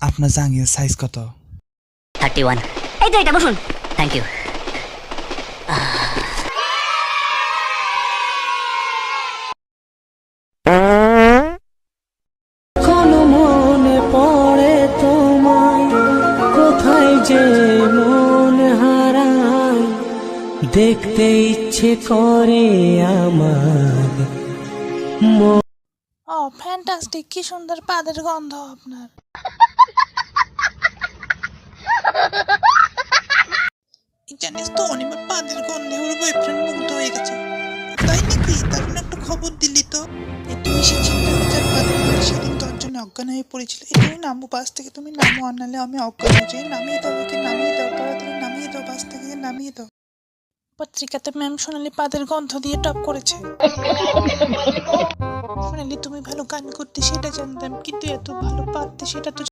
আপনার জাঙ্গির সাইজ কত? 31। এই তো এটা বসুন। Thank you. কোনো মনে পড়ে তোমায়, কোথায় যে মন হারায়, দেখতে ইচ্ছে করে আমার। ও ফ্যান্টাস্টিক, কি সুন্দর পাদের গন্ধ আপনার। জানিস তো অনিমার পাদের গন্ধে ওর বয়ফ্রেন্ড মুগ্ধ হয়ে গেছে। তাই নাকি? তার জন্য একটা খবর দিলি তো। তুমি সে চিন্তা বিচার পাদের গন্ধে সেদিন তোর জন্য অজ্ঞান হয়ে পড়েছিল। তুমি নামো বাস থেকে, তুমি নামো, আর নাহলে আমি অজ্ঞান হয়ে যাই। নামিয়ে দাও ওকে, নামিয়ে দাও, তাড়াতাড়ি নামিয়ে দাও, বাস থেকে নামিয়ে দাও। পত্রিকাতে ম্যাম সোনালি পাদের গন্ধ দিয়ে টপ করেছে। সোনালি তুমি ভালো গান করতে সেটা জানতাম, কিন্তু এত ভালো পারতে সেটা তো